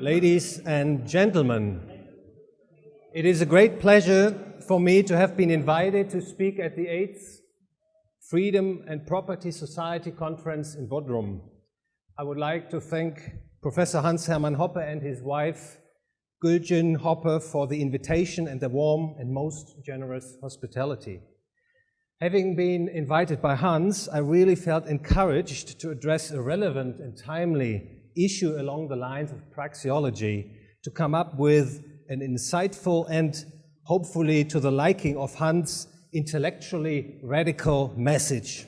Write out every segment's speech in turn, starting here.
Ladies and gentlemen, it is a great pleasure for me to have been invited to speak at the 8th Freedom and Property Society Conference in Bodrum. I would like to thank Professor Hans-Hermann Hoppe and his wife, Gülcan Hoppe, for the invitation and the warm and most generous hospitality. Having been invited by Hans, I really felt encouraged to address a relevant and timely issue along the lines of praxeology, to come up with an insightful and hopefully to the liking of Hans' intellectually radical message.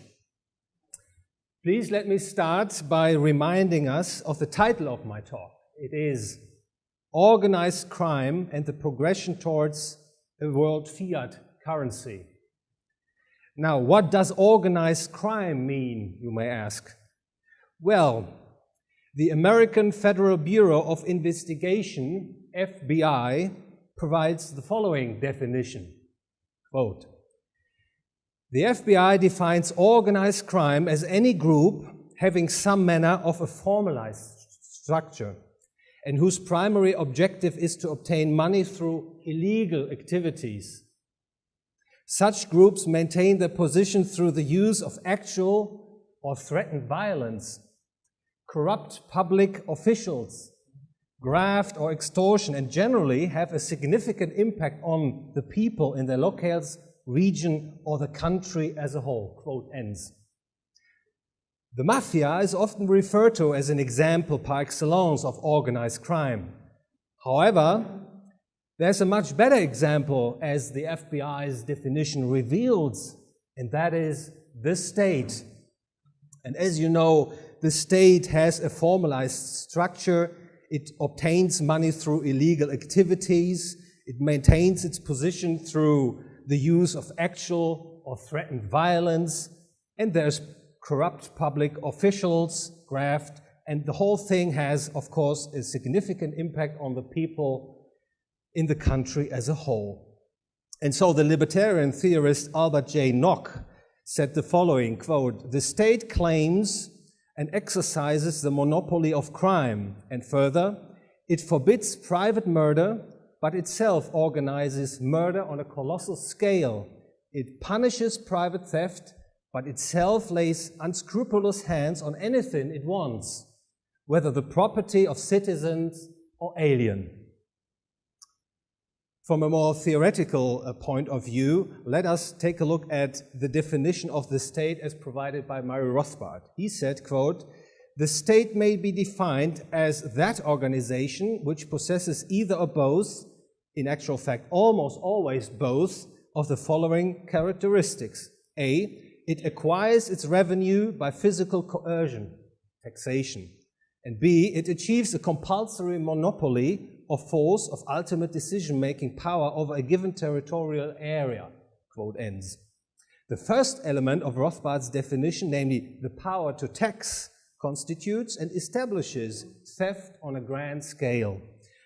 Please let me start by reminding us of the title of my talk. It is Organized Crime and the Progression Towards a World Fiat Currency. Now, what does organized crime mean, you may ask? Well, the American Federal Bureau of Investigation, FBI, provides the following definition, quote, "The FBI defines organized crime as any group having some manner of a formalized structure and whose primary objective is to obtain money through illegal activities. Such groups maintain their position through the use of actual or threatened violence, corrupt public officials, graft or extortion, and generally have a significant impact on the people in their locales, region, or the country as a whole," quote ends. The mafia is often referred to as an example par excellence of organized crime. However, there's a much better example, as the FBI's definition reveals, and that is the state. And as you know, the state has a formalized structure. It obtains money through illegal activities. It maintains its position through the use of actual or threatened violence. And there's corrupt public officials, graft, and the whole thing has, of course, a significant impact on the people in the country as a whole. And so the libertarian theorist Albert J. Nock said the following, quote, "The state claims and exercises the monopoly of crime, and further, it forbids private murder, but itself organizes murder on a colossal scale. It punishes private theft, but itself lays unscrupulous hands on anything it wants, whether the property of citizens or alien." From a more theoretical point of view, let us take a look at the definition of the state as provided by Murray Rothbard. He said, quote, "The state may be defined as that organization which possesses either or both, in actual fact almost always both, of the following characteristics. A, it acquires its revenue by physical coercion, taxation. And B, it achieves a compulsory monopoly of force of ultimate decision-making power over a given territorial area," quote ends. The first element of Rothbard's definition, namely the power to tax, constitutes and establishes theft on a grand scale.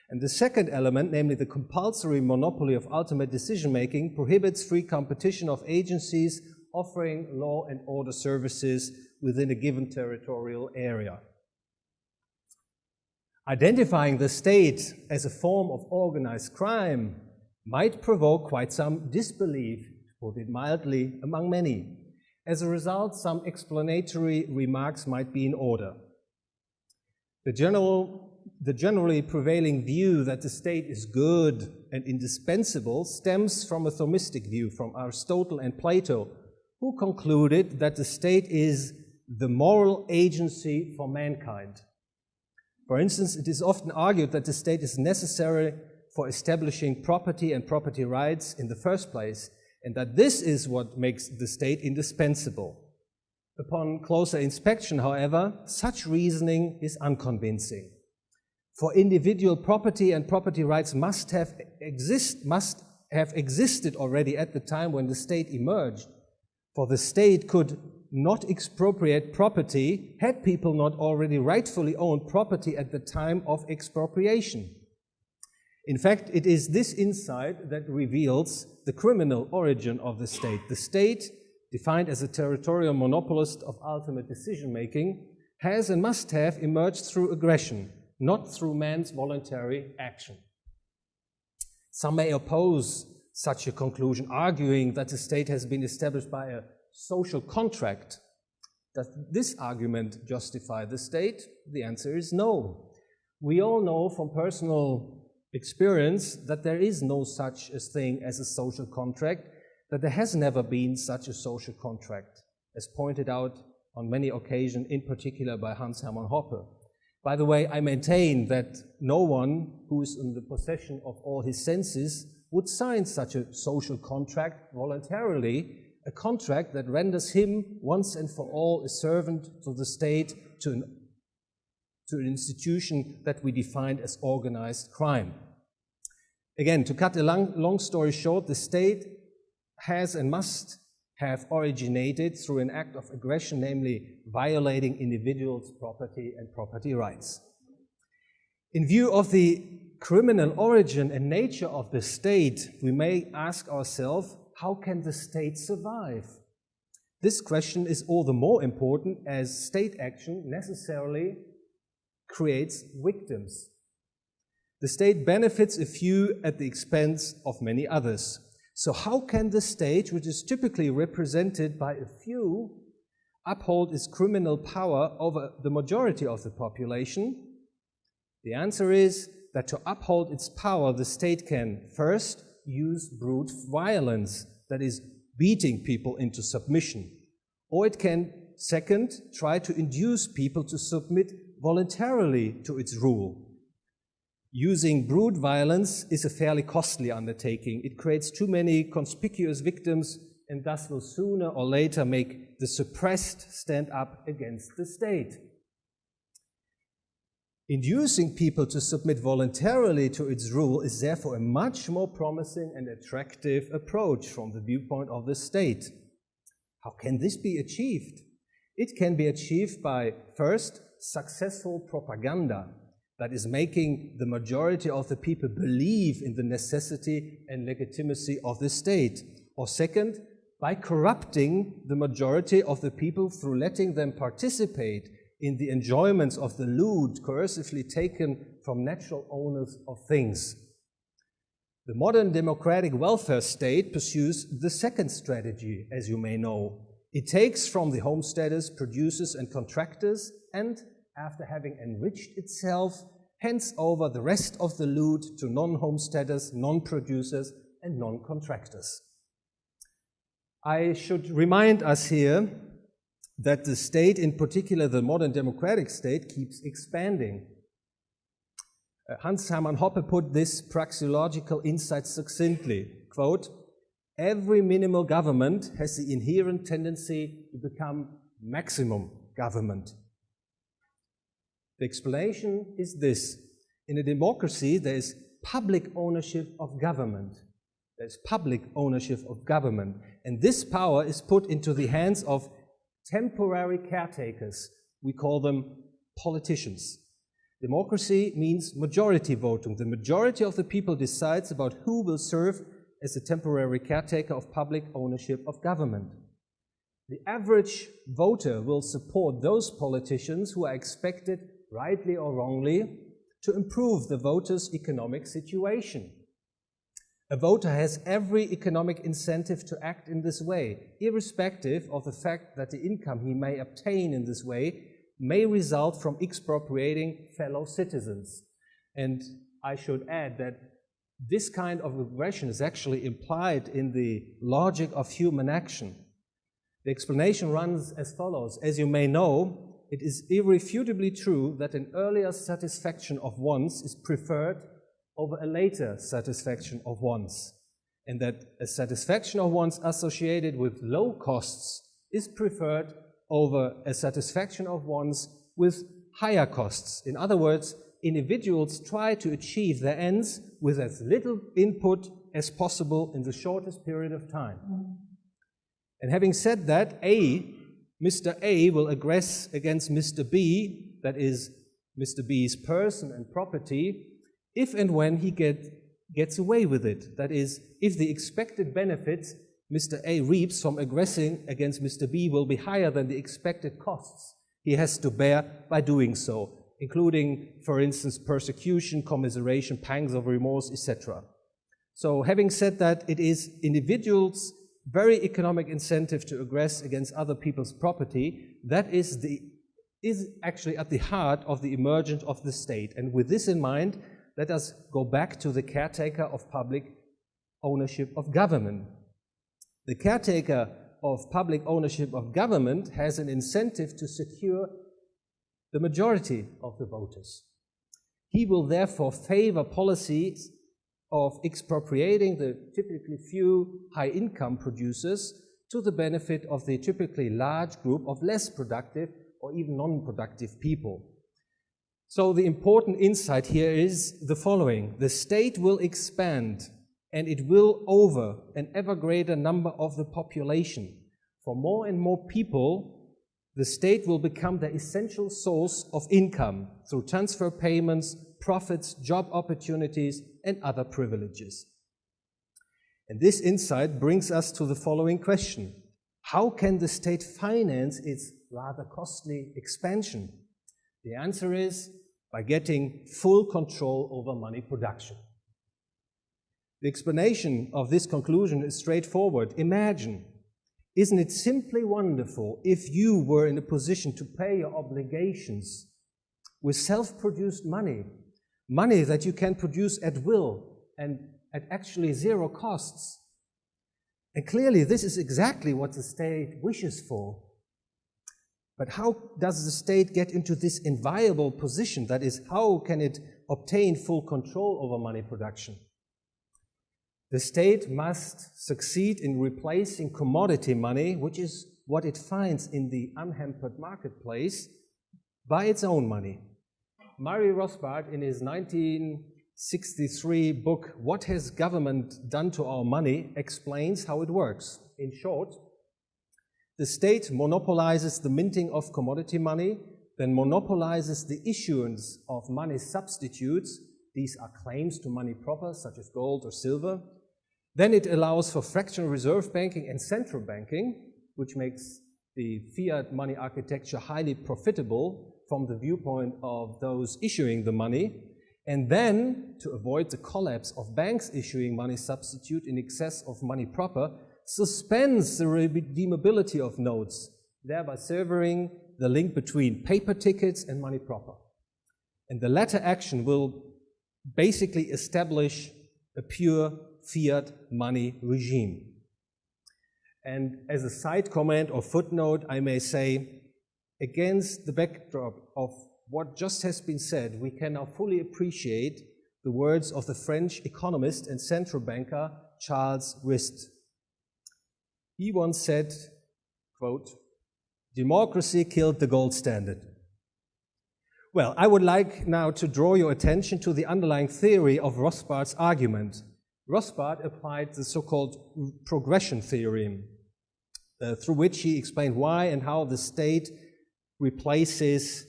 And the second element, namely the compulsory monopoly of ultimate decision-making, prohibits free competition of agencies offering law and order services within a given territorial area. Identifying the state as a form of organized crime might provoke quite some disbelief, to put it mildly, among many. As a result, some explanatory remarks might be in order. The generally prevailing view that the state is good and indispensable stems from a Thomistic view from Aristotle and Plato, who concluded that the state is the moral agency for mankind. For instance, it is often argued that the state is necessary for establishing property and property rights in the first place, and that this is what makes the state indispensable. Upon closer inspection, however, such reasoning is unconvincing. For individual property and property rights must have existed already at the time when the state emerged, for the state could not expropriate property had people not already rightfully owned property at the time of expropriation. In fact, it is this insight that reveals the criminal origin of the state. The state, defined as a territorial monopolist of ultimate decision-making, has and must have emerged through aggression, not through man's voluntary action. Some may oppose such a conclusion, arguing that the state has been established by a social contract. Does this argument justify the state? The answer is no. We all know from personal experience that there is no such a thing as a social contract, that there has never been such a social contract, as pointed out on many occasions, in particular by Hans Hermann Hoppe. By the way, I maintain that no one who is in the possession of all his senses would sign such a social contract voluntarily, a contract that renders him once and for all a servant to the state, to an institution that we defined as organized crime. Again, to cut a long story short, the state has and must have originated through an act of aggression, namely violating individuals' property and property rights. In view of the criminal origin and nature of the state, we may ask ourselves, how can the state survive? This question is all the more important as state action necessarily creates victims. The state benefits a few at the expense of many others. So how can the state, which is typically represented by a few, uphold its criminal power over the majority of the population? The answer is that to uphold its power, the state can first use brute violence, that is, beating people into submission. Or it can, second, try to induce people to submit voluntarily to its rule. Using brute violence is a fairly costly undertaking. It creates too many conspicuous victims and thus will sooner or later make the suppressed stand up against the state. Inducing people to submit voluntarily to its rule is therefore a much more promising and attractive approach from the viewpoint of the state. How can this be achieved? It can be achieved by, first, successful propaganda, that is making the majority of the people believe in the necessity and legitimacy of the state. Or second, by corrupting the majority of the people through letting them participate in the enjoyments of the loot coercively taken from natural owners of things. The modern democratic welfare state pursues the second strategy, as you may know. It takes from the homesteaders, producers and contractors and, after having enriched itself, hands over the rest of the loot to non-homesteaders, non-producers and non-contractors. I should remind us here that the state, in particular the modern democratic state, keeps expanding. Hans Hermann Hoppe put this praxeological insight succinctly, quote, "Every minimal government has the inherent tendency to become maximum government." The explanation is this. In a democracy, there is public ownership of government. There is public ownership of government. And this power is put into the hands of temporary caretakers. We call them politicians. Democracy means majority voting. The majority of the people decides about who will serve as a temporary caretaker of public ownership of government. The average voter will support those politicians who are expected, rightly or wrongly, to improve the voter's economic situation. A voter has every economic incentive to act in this way, irrespective of the fact that the income he may obtain in this way may result from expropriating fellow citizens. And I should add that this kind of aggression is actually implied in the logic of human action. The explanation runs as follows. As you may know, it is irrefutably true that an earlier satisfaction of wants is preferred over a later satisfaction of wants, and that a satisfaction of wants associated with low costs is preferred over a satisfaction of wants with higher costs. In other words, individuals try to achieve their ends with as little input as possible in the shortest period of time. And having said that, Mr. A will aggress against Mr. B, that is Mr. B's person and property, if and when he gets away with it. That is, if the expected benefits Mr. A reaps from aggressing against Mr. B will be higher than the expected costs he has to bear by doing so. including, for instance, persecution, commiseration, pangs of remorse, etc. So having said that, it is individuals' very economic incentive to aggress against other people's property that is actually at the heart of the emergence of the state. And with this in mind, let us go back to the caretaker of public ownership of government. The caretaker of public ownership of government has an incentive to secure the majority of the voters. He will therefore favor policies of expropriating the typically few high-income producers to the benefit of the typically large group of less productive or even non-productive people. So the important insight here is the following: the state will expand, and it will over an ever greater number of the population. For more and more people, the state will become the essential source of income through transfer payments, profits, job opportunities, and other privileges. And this insight brings us to the following question: how can the state finance its rather costly expansion? The answer is by getting full control over money production. The explanation of this conclusion is straightforward. Imagine, isn't it simply wonderful if you were in a position to pay your obligations with self-produced money, money that you can produce at will and at actually zero costs? And clearly this is exactly what the state wishes for. But how does the state get into this enviable position? That is, how can it obtain full control over money production? The state must succeed in replacing commodity money, which is what it finds in the unhampered marketplace, by its own money. Murray Rothbard, in his 1963 book, What Has Government Done to Our Money?, explains how it works. In short, the state monopolizes the minting of commodity money, then monopolizes the issuance of money substitutes. These are claims to money proper, such as gold or silver. Then it allows for fractional reserve banking and central banking, which makes the fiat money architecture highly profitable from the viewpoint of those issuing the money. And then, to avoid the collapse of banks issuing money substitute in excess of money proper, suspends the redeemability of notes, thereby severing the link between paper tickets and money proper. And the latter action will basically establish a pure fiat money regime. And as a side comment or footnote, I may say, against the backdrop of what just has been said, we can now fully appreciate the words of the French economist and central banker Charles Rist. He once said, quote, "Democracy killed the gold standard." Well, I would like now to draw your attention to the underlying theory of Rothbard's argument. Rothbard applied the so-called progression theorem, through which he explained why and how the state replaces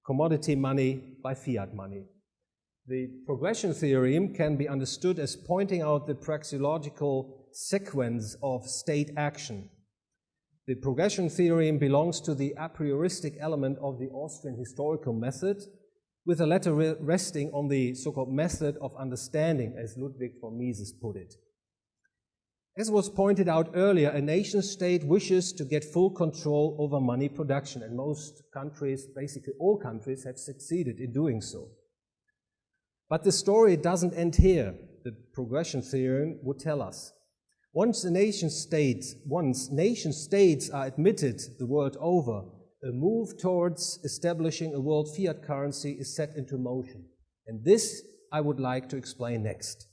commodity money by fiat money. The progression theorem can be understood as pointing out the praxeological sequence of state action. The progression theorem belongs to the a prioristic element of the Austrian historical method, with the latter resting on the so-called method of understanding, as Ludwig von Mises put it. As was pointed out earlier, a nation-state wishes to get full control over money production, and most countries, basically all countries, have succeeded in doing so. But the story doesn't end here, the progression theorem would tell us. Once nation-states are admitted the world over, a move towards establishing a world fiat currency is set into motion. And this I would like to explain next.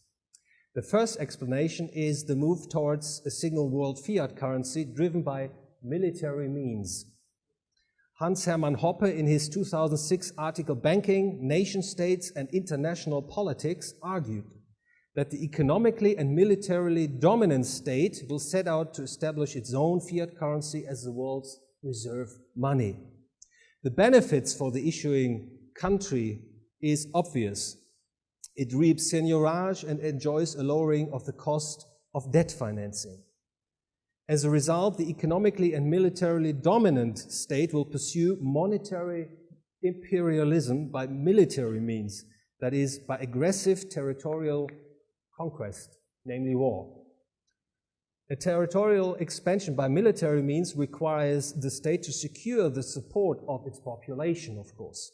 The first explanation is the move towards a single world fiat currency driven by military means. Hans-Hermann Hoppe, in his 2006 article Banking, Nation-States and International Politics, argued that the economically and militarily dominant state will set out to establish its own fiat currency as the world's reserve money. The benefits for the issuing country is obvious. It reaps seigniorage and enjoys a lowering of the cost of debt financing. As a result, the economically and militarily dominant state will pursue monetary imperialism by military means, that is, by aggressive territorial conquest, namely war. A territorial expansion by military means requires the state to secure the support of its population, of course.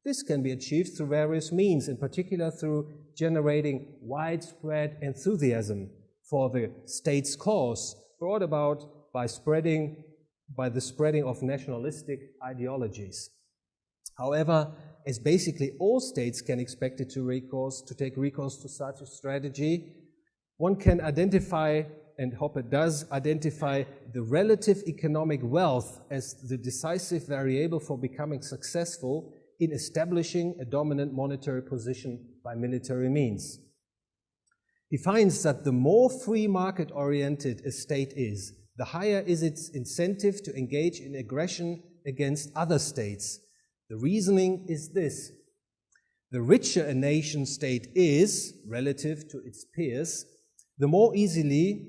This can be achieved through various means, in particular through generating widespread enthusiasm for the state's cause, brought about by the spreading of nationalistic ideologies. However, as basically all states can expect it to take recourse to such a strategy, one can identify, and Hoppe does identify, the relative economic wealth as the decisive variable for becoming successful in establishing a dominant monetary position by military means. He finds that the more free market-oriented a state is, the higher is its incentive to engage in aggression against other states. The reasoning is this: the richer a nation state is, relative to its peers, the more easily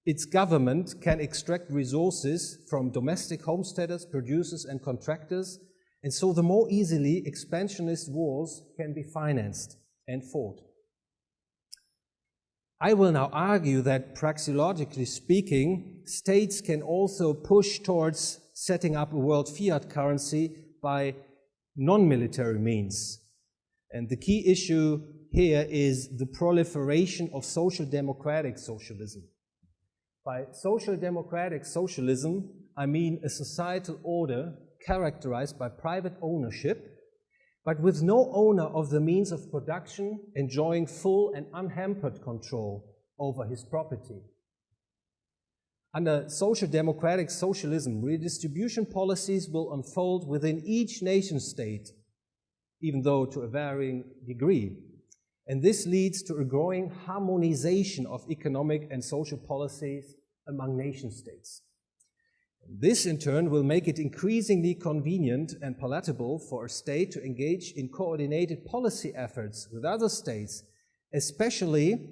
its government can extract resources from domestic homesteaders, producers, and contractors, and so the more easily expansionist wars can be financed and fought. I will now argue that, praxeologically speaking, states can also push towards setting up a world fiat currency by non-military means. And the key issue here is the proliferation of social democratic socialism. By social democratic socialism, I mean a societal order characterized by private ownership, but with no owner of the means of production enjoying full and unhampered control over his property. Under social democratic socialism, redistribution policies will unfold within each nation state, even though to a varying degree. And this leads to a growing harmonization of economic and social policies among nation states. This, in turn, will make it increasingly convenient and palatable for a state to engage in coordinated policy efforts with other states, especially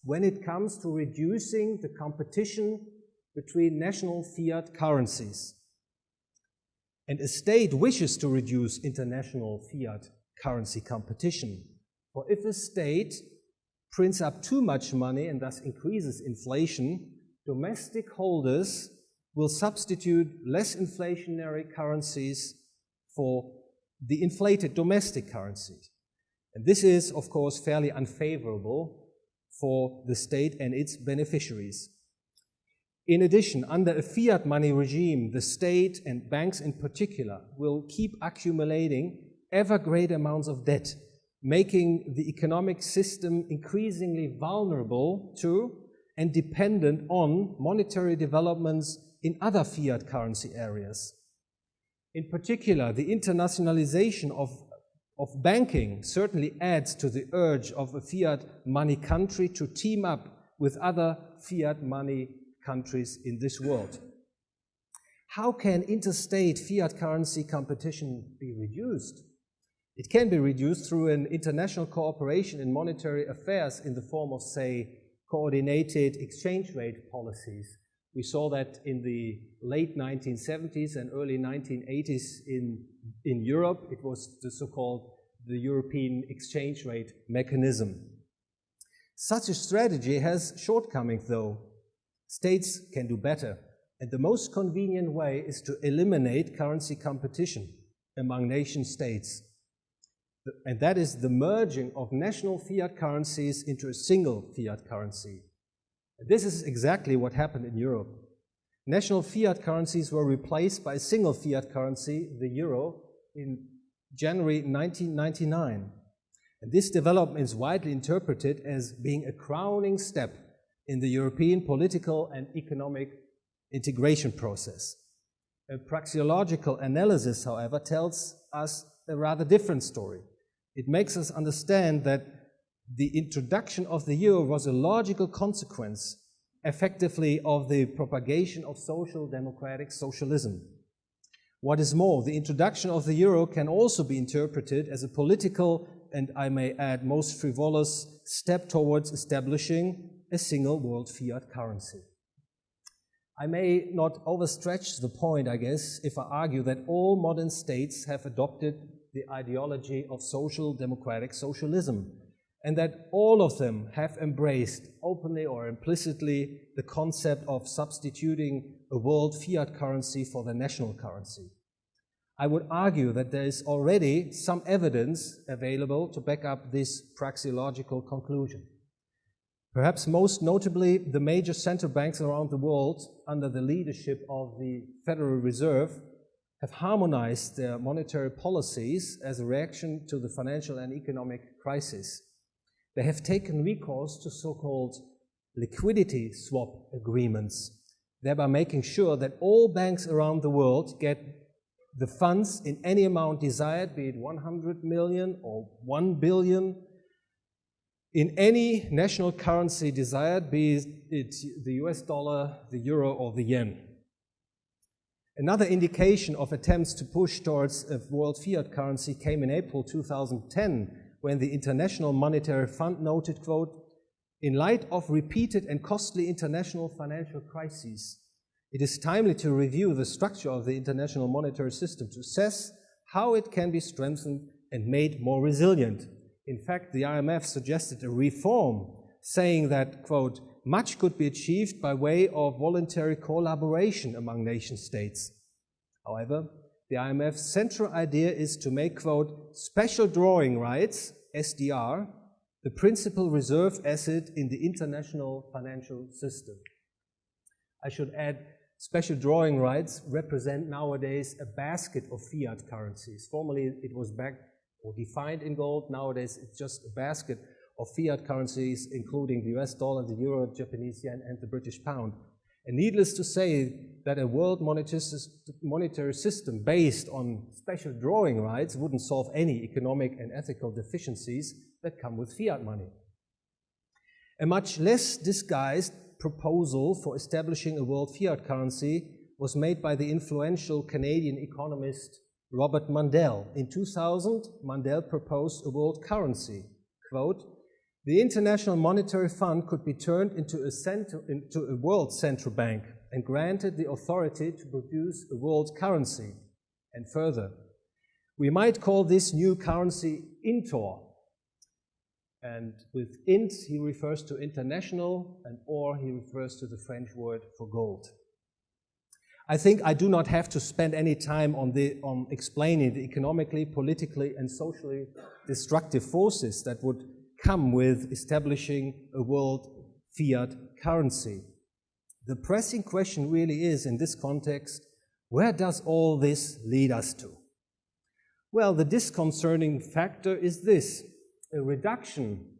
when it comes to reducing the competition between national fiat currencies. And a state wishes to reduce international fiat currency competition. For if a state prints up too much money and thus increases inflation, domestic holders will substitute less inflationary currencies for the inflated domestic currencies. And this is, of course, fairly unfavorable for the state and its beneficiaries. In addition, under a fiat money regime, the state and banks in particular will keep accumulating ever greater amounts of debt, making the economic system increasingly vulnerable to and dependent on monetary developments in other fiat currency areas. In particular, the internationalization of banking certainly adds to the urge of a fiat money country to team up with other fiat money countries in this world. How can interstate fiat currency competition be reduced? It can be reduced through an international cooperation in monetary affairs in the form of, say, coordinated exchange rate policies. We saw that in the late 1970s and early 1980s in Europe. It was the so-called the European exchange rate mechanism. Such a strategy has shortcomings, though. States can do better, and the most convenient way is to eliminate currency competition among nation states. And that is the merging of national fiat currencies into a single fiat currency. This is exactly what happened in Europe. National fiat currencies were replaced by a single fiat currency, the euro, in January 1999. And this development is widely interpreted as being a crowning step in the European political and economic integration process. A praxeological analysis, however, tells us a rather different story. It makes us understand that the introduction of the euro was a logical consequence, effectively, of the propagation of social democratic socialism. What is more, the introduction of the euro can also be interpreted as a political, and I may add most frivolous, step towards establishing a single world fiat currency. I may not overstretch the point, I guess, if I argue that all modern states have adopted the ideology of social democratic socialism, and that all of them have embraced, openly or implicitly, the concept of substituting a world fiat currency for the national currency. I would argue that there is already some evidence available to back up this praxeological conclusion. Perhaps most notably, the major central banks around the world, under the leadership of the Federal Reserve, have harmonized their monetary policies as a reaction to the financial and economic crisis. They have taken recourse to so-called liquidity swap agreements, thereby making sure that all banks around the world get the funds in any amount desired, be it 100 million or 1 billion, in any national currency desired, be it the US dollar, the euro, or the yen. Another indication of attempts to push towards a world fiat currency came in April 2010, when the International Monetary Fund noted, quote, "In light of repeated and costly international financial crises, it is timely to review the structure of the international monetary system to assess how it can be strengthened and made more resilient." In fact, the IMF suggested a reform, saying that, quote, "much could be achieved by way of voluntary collaboration among nation states." However, the IMF's central idea is to make, quote, "special drawing rights, SDR, the principal reserve asset in the international financial system." I should add, special drawing rights represent nowadays a basket of fiat currencies. Formerly, it was backed or defined in gold. Nowadays, it's just a basket of fiat currencies, including the US dollar, the euro, Japanese yen, and the British pound. And needless to say that a world monetary system based on special drawing rights wouldn't solve any economic and ethical deficiencies that come with fiat money. A much less disguised proposal for establishing a world fiat currency was made by the influential Canadian economist Robert Mundell. In 2000, Mundell proposed a world currency. Quote, "The International Monetary Fund could be turned into a world central bank and granted the authority to produce a world currency." And further, "We might call this new currency INTOR." And with int, he refers to international, and or he refers to the French word for gold. I think I do not have to spend any time on explaining the economically, politically, and socially destructive forces that would come with establishing a world fiat currency. The pressing question really is, in this context, where does all this lead us to? Well, the disconcerting factor is this: a reduction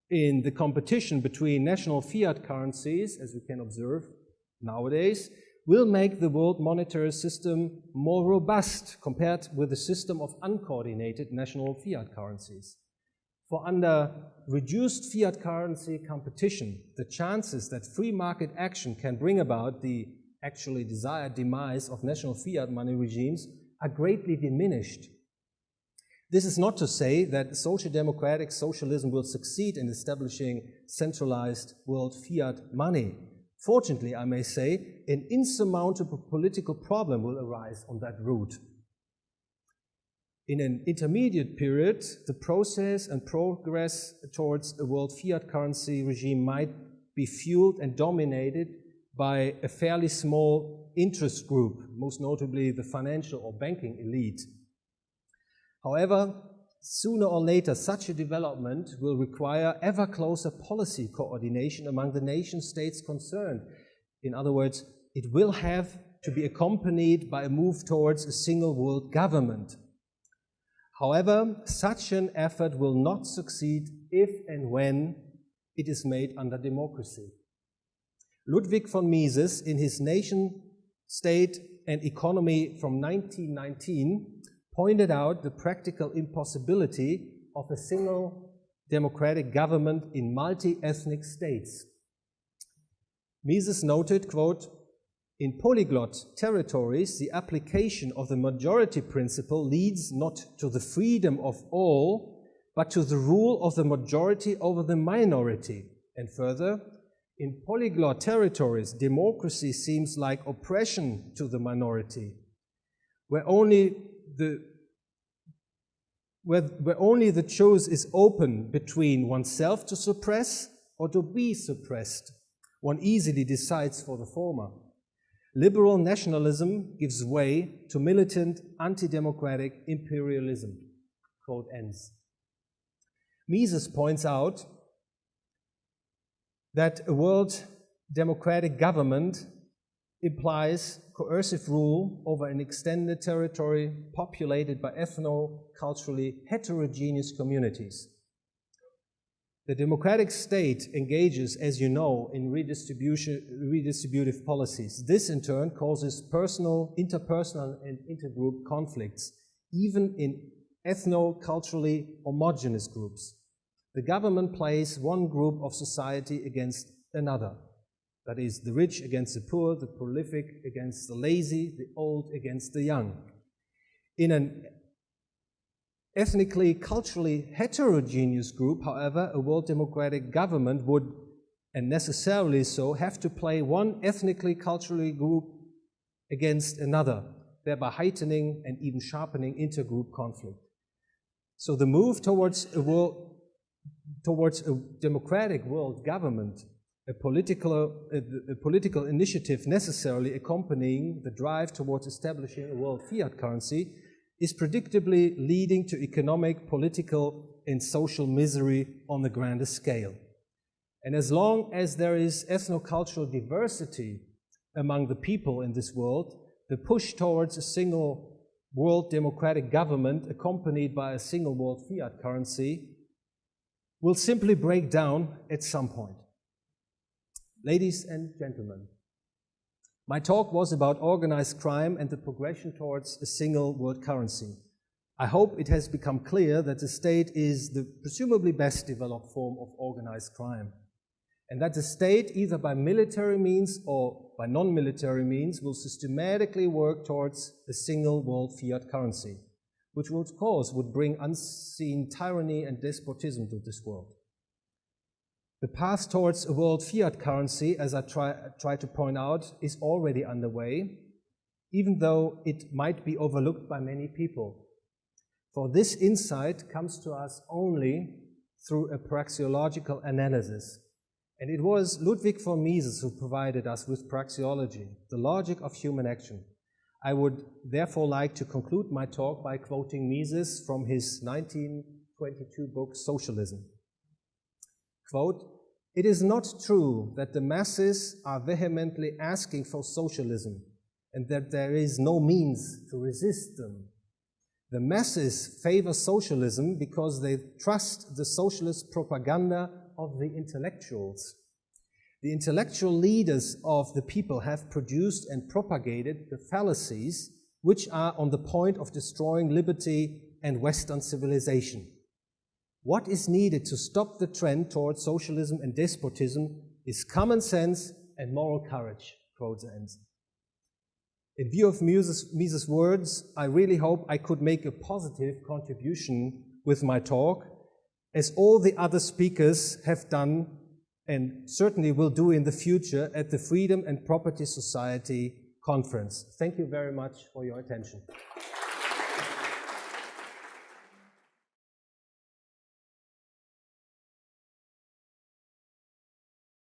in the competition between national fiat currencies, as we can observe nowadays, will make the world monetary system more robust compared with the system of uncoordinated national fiat currencies. For under reduced fiat currency competition, the chances that free market action can bring about the actually desired demise of national fiat money regimes are greatly diminished. This is not to say that social democratic socialism will succeed in establishing centralized world fiat money. Fortunately, I may say, an insurmountable political problem will arise on that route. In an intermediate period, the process and progress towards a world fiat currency regime might be fueled and dominated by a fairly small interest group, most notably the financial or banking elite. However, sooner or later, such a development will require ever closer policy coordination among the nation states concerned. In other words, it will have to be accompanied by a move towards a single world government. However, such an effort will not succeed if and when it is made under democracy. Ludwig von Mises, in his Nation, State and Economy from 1919, pointed out the practical impossibility of a single democratic government in multi-ethnic states. Mises noted, quote, "In polyglot territories, the application of the majority principle leads not to the freedom of all, but to the rule of the majority over the minority." And further, In polyglot territories, democracy seems like oppression to the minority, where only the choice is open between oneself to suppress or to be suppressed. One easily decides for the former. Liberal nationalism gives way to militant, anti-democratic imperialism. Quote ends. Mises points out that a world democratic government implies coercive rule over an extended territory populated by ethno-culturally heterogeneous communities. The democratic state engages, as you know, in redistributive policies. This in turn causes personal, interpersonal and intergroup conflicts, even in ethno-culturally homogeneous groups. The government plays one group of society against another. That is, the rich against the poor, the prolific against the lazy, the old against the young. In an ethnically, culturally heterogeneous group, however, a world democratic government would, and necessarily so, have to play one ethnically, culturally group against another, thereby heightening and even sharpening intergroup conflict. So the move towards a democratic world government, a political initiative necessarily accompanying the drive towards establishing a world fiat currency, is predictably leading to economic, political, and social misery on the grander scale. And as long as there is ethno-cultural diversity among the people in this world, the push towards a single world democratic government accompanied by a single world fiat currency will simply break down at some point. Ladies and gentlemen, my talk was about organized crime and the progression towards a single world currency. I hope it has become clear that the state is the presumably best developed form of organized crime, and that the state, either by military means or by non-military means, will systematically work towards a single world fiat currency, which of course would bring unseen tyranny and despotism to this world. The path towards a world fiat currency, as I try to point out, is already underway, even though it might be overlooked by many people. For this insight comes to us only through a praxeological analysis. And it was Ludwig von Mises who provided us with praxeology, the logic of human action. I would therefore like to conclude my talk by quoting Mises from his 1922 book, Socialism. Quote, "It is not true that the masses are vehemently asking for socialism and that there is no means to resist them. The masses favor socialism because they trust the socialist propaganda of the intellectuals. The intellectual leaders of the people have produced and propagated the fallacies which are on the point of destroying liberty and Western civilization. What is needed to stop the trend towards socialism and despotism is common sense and moral courage," quote ends. In view of Mises' words, I really hope I could make a positive contribution with my talk, as all the other speakers have done and certainly will do in the future at the Freedom and Property Society conference. Thank you very much for your attention.